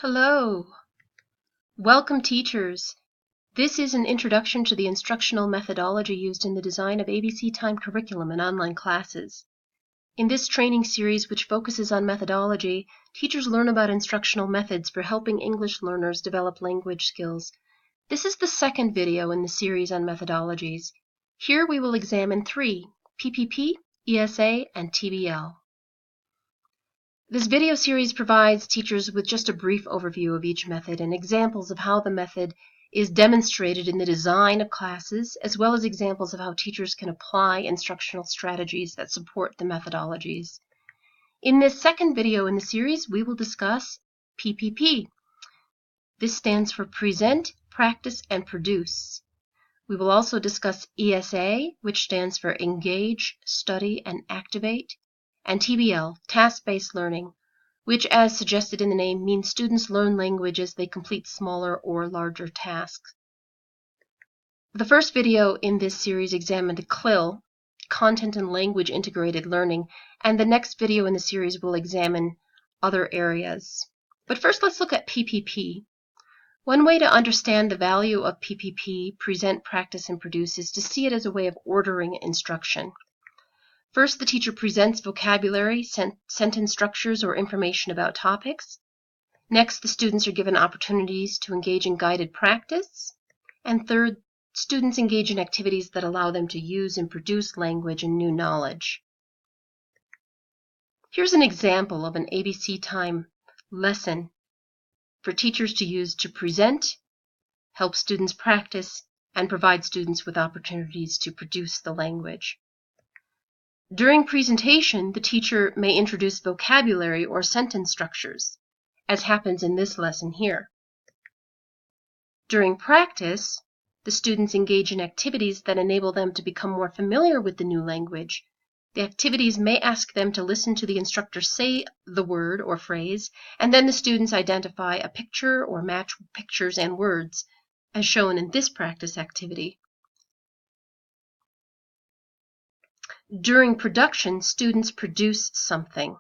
Hello! Welcome, teachers! This is an introduction to the instructional methodology used in the design of ABC Time curriculum and online classes. In this training series, which focuses on methodology, teachers learn about instructional methods for helping English learners develop language skills. This is the second video in the series on methodologies. Here we will examine three: PPP, ESA, and TBL. This video series provides teachers with just a brief overview of each method and examples of how the method is demonstrated in the design of classes, as well as examples of how teachers can apply instructional strategies that support the methodologies. In this second video in the series, we will discuss PPP. This stands for Present, Practice, and Produce. We will also discuss ESA, which stands for Engage, Study, and Activate, and TBL, Task-Based Learning, which, as suggested in the name, means students learn language as they complete smaller or larger tasks. The first video in this series examined CLIL, Content and Language Integrated Learning, and the next video in the series will examine other areas. But first, let's look at PPP. One way to understand the value of PPP, Present, Practice, and Produce, is to see it as a way of ordering instruction. First, the teacher presents vocabulary, sentence structures, or information about topics. Next, the students are given opportunities to engage in guided practice. And third, students engage in activities that allow them to use and produce language and new knowledge. Here's an example of an ABC Time lesson for teachers to use to present, help students practice, and provide students with opportunities to produce the language. During presentation, the teacher may introduce vocabulary or sentence structures, as happens in this lesson here. During practice, the students engage in activities that enable them to become more familiar with the new language. The activities may ask them to listen to the instructor say the word or phrase, and then the students identify a picture or match pictures and words, as shown in this practice activity. During production, students produce something.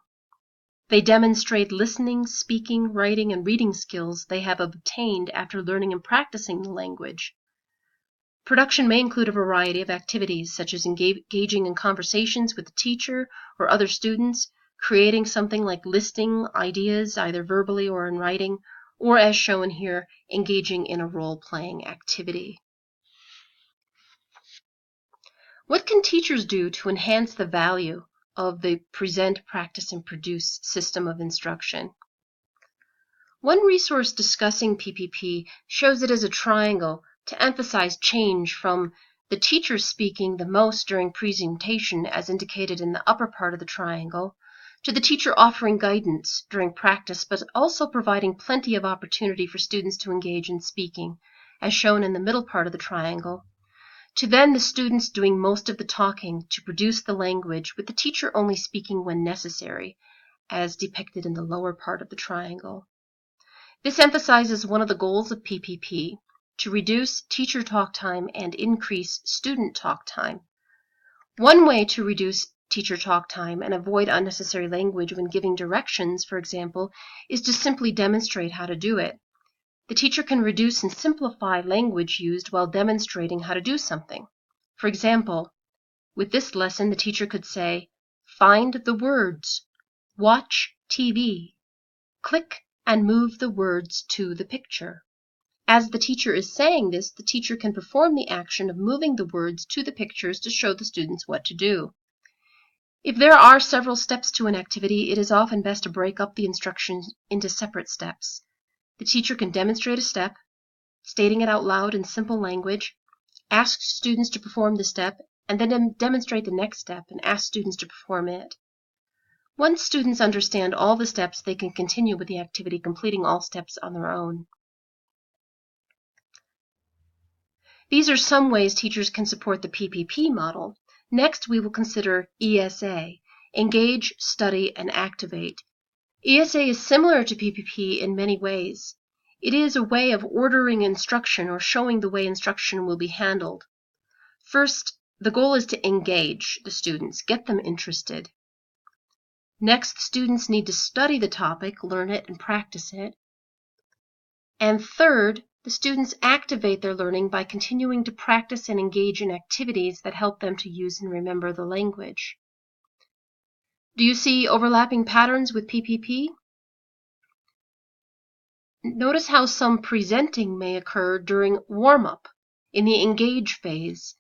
They demonstrate listening, speaking, writing, and reading skills they have obtained after learning and practicing the language. Production may include a variety of activities, such as engaging in conversations with the teacher or other students, creating something like listing ideas either verbally or in writing, or as shown here, engaging in a role-playing activity. What can teachers do to enhance the value of the Present, Practice, and Produce system of instruction? One resource discussing PPP shows it as a triangle to emphasize change from the teacher speaking the most during presentation, as indicated in the upper part of the triangle, to the teacher offering guidance during practice, but also providing plenty of opportunity for students to engage in speaking, as shown in the middle part of the triangle, to then the students doing most of the talking to produce the language, with the teacher only speaking when necessary, as depicted in the lower part of the triangle. This emphasizes one of the goals of PPP, to reduce teacher talk time and increase student talk time. One way to reduce teacher talk time and avoid unnecessary language when giving directions, for example, is to simply demonstrate how to do it. The teacher can reduce and simplify language used while demonstrating how to do something. For example, with this lesson, the teacher could say, "Find the words, watch TV, click and move the words to the picture." As the teacher is saying this, the teacher can perform the action of moving the words to the pictures to show the students what to do. If there are several steps to an activity, it is often best to break up the instructions into separate steps. The teacher can demonstrate a step, stating it out loud in simple language, ask students to perform the step, and then demonstrate the next step and ask students to perform it. Once students understand all the steps, they can continue with the activity, completing all steps on their own. These are some ways teachers can support the PPP model. Next, we will consider ESA, Engage, Study, and Activate. ESA is similar to PPP in many ways. It is a way of ordering instruction or showing the way instruction will be handled. First, the goal is to engage the students, get them interested. Next, students need to study the topic, learn it, and practice it. And third, the students activate their learning by continuing to practice and engage in activities that help them to use and remember the language. Do you see overlapping patterns with PPP? Notice how some presenting may occur during warm-up in the engage phase,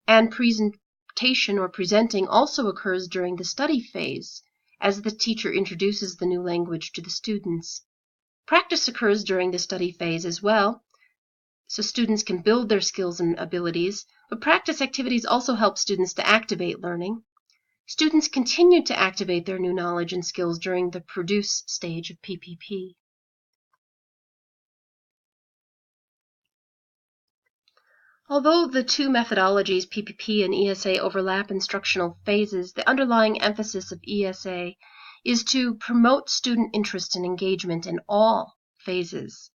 and presentation or presenting also occurs during the study phase as the teacher introduces the new language to the students. Practice occurs during the study phase as well, so students can build their skills and abilities, but practice activities also help students to activate learning. Students continue to activate their new knowledge and skills during the produce stage of PPP. Although the two methodologies, PPP and ESA, overlap instructional phases, the underlying emphasis of ESA is to promote student interest and engagement in all phases.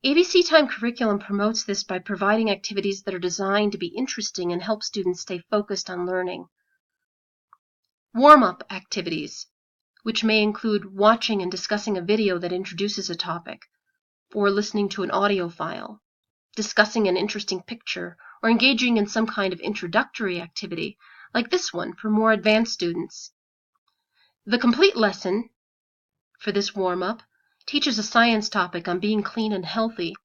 ABC Time curriculum promotes this by providing activities that are designed to be interesting and help students stay focused on learning. Warm-up activities, which may include watching and discussing a video that introduces a topic, or listening to an audio file, discussing an interesting picture, or engaging in some kind of introductory activity, like this one for more advanced students. The complete lesson for this warm-up teaches a science topic on being clean and healthy.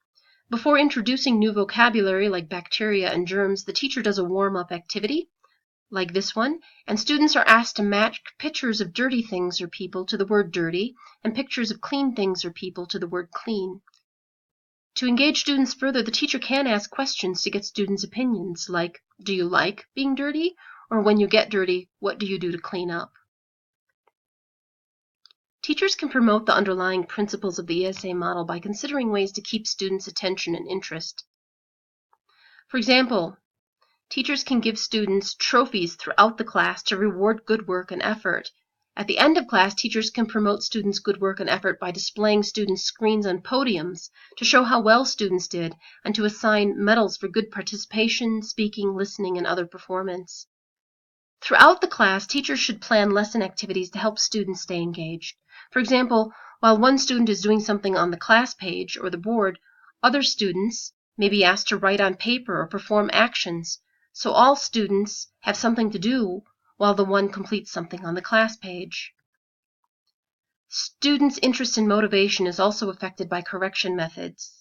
Before introducing new vocabulary like bacteria and germs, the teacher does a warm-up activity, like this one, and students are asked to match pictures of dirty things or people to the word dirty, and pictures of clean things or people to the word clean. To engage students further, the teacher can ask questions to get students' opinions, like, do you like being dirty? Or when you get dirty, what do you do to clean up? Teachers can promote the underlying principles of the ESA model by considering ways to keep students' attention and interest. For example, teachers can give students trophies throughout the class to reward good work and effort. At the end of class, teachers can promote students' good work and effort by displaying students' screens on podiums to show how well students did and to assign medals for good participation, speaking, listening, and other performance. Throughout the class, teachers should plan lesson activities to help students stay engaged. For example, while one student is doing something on the class page or the board, other students may be asked to write on paper or perform actions, so all students have something to do while the one completes something on the class page. Students' interest and motivation is also affected by correction methods.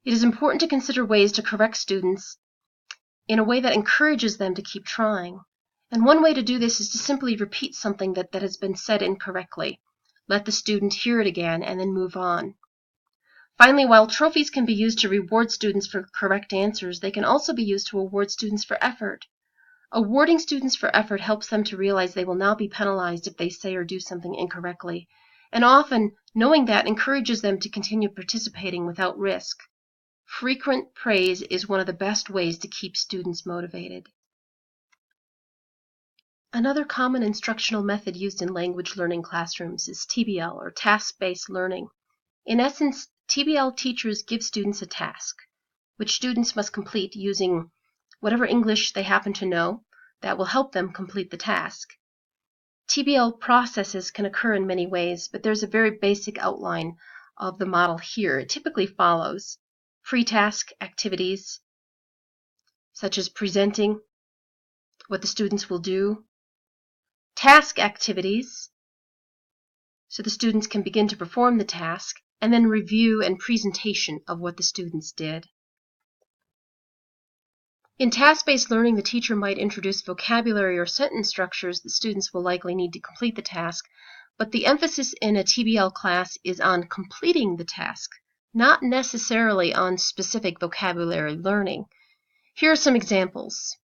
It is important to consider ways to correct students in a way that encourages them to keep trying. And one way to do this is to simply repeat something that has been said incorrectly. Let the student hear it again and then move on. Finally, while trophies can be used to reward students for correct answers, they can also be used to award students for effort. Awarding students for effort helps them to realize they will not be penalized if they say or do something incorrectly, and often knowing that encourages them to continue participating without risk. Frequent praise is one of the best ways to keep students motivated. Another common instructional method used in language learning classrooms is TBL, or task-based learning. In essence, TBL teachers give students a task, which students must complete using whatever English they happen to know that will help them complete the task. TBL processes can occur in many ways, but there's a very basic outline of the model here. It typically follows free task activities, such as presenting what the students will do, task activities, so the students can begin to perform the task, and then review and presentation of what the students did. In task-based learning, the teacher might introduce vocabulary or sentence structures that students will likely need to complete the task, but the emphasis in a TBL class is on completing the task, not necessarily on specific vocabulary learning. Here are some examples.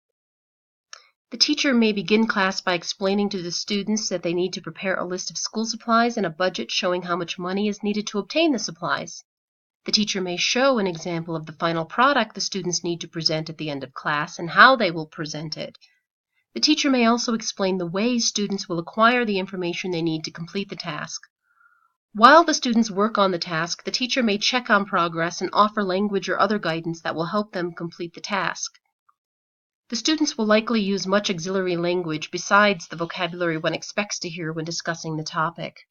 The teacher may begin class by explaining to the students that they need to prepare a list of school supplies and a budget showing how much money is needed to obtain the supplies. The teacher may show an example of the final product the students need to present at the end of class and how they will present it. The teacher may also explain the ways students will acquire the information they need to complete the task. While the students work on the task, the teacher may check on progress and offer language or other guidance that will help them complete the task. The students will likely use much auxiliary language besides the vocabulary one expects to hear when discussing the topic.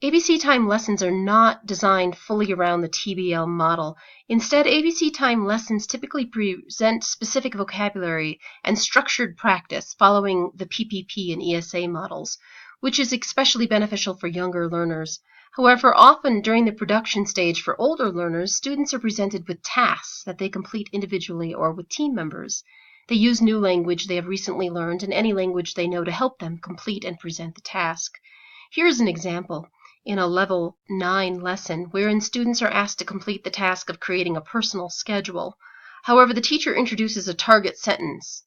ABC time lessons are not designed fully around the TBL model. Instead, ABC time lessons typically present specific vocabulary and structured practice following the PPP and ESA models, which is especially beneficial for younger learners. However, often during the production stage for older learners, students are presented with tasks that they complete individually or with team members. They use new language they have recently learned and any language they know to help them complete and present the task. Here's an example in a Level 9 lesson wherein students are asked to complete the task of creating a personal schedule. However, the teacher introduces a target sentence.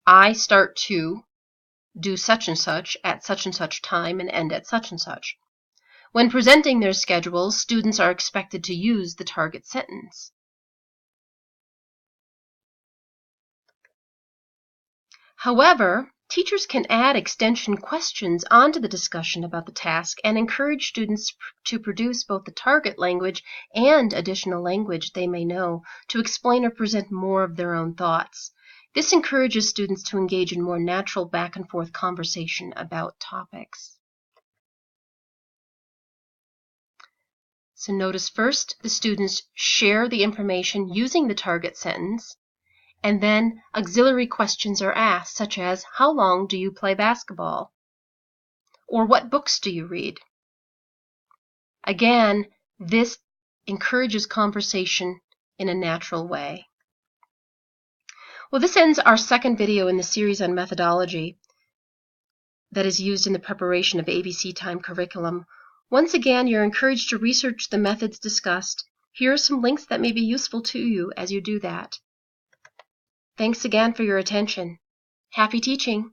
I start to do such and such at such and such time and end at such and such. When presenting their schedules, students are expected to use the target sentence. However, teachers can add extension questions onto the discussion about the task and encourage students to produce both the target language and additional language they may know to explain or present more of their own thoughts. This encourages students to engage in more natural back and forth conversation about topics. So notice first the students share the information using the target sentence, and then auxiliary questions are asked, such as, how long do you play basketball? Or what books do you read? Again, this encourages conversation in a natural way. Well, this ends our second video in the series on methodology that is used in the preparation of ABC time curriculum. Once again, you're encouraged to research the methods discussed. Here are some links that may be useful to you as you do that. Thanks again for your attention. Happy teaching!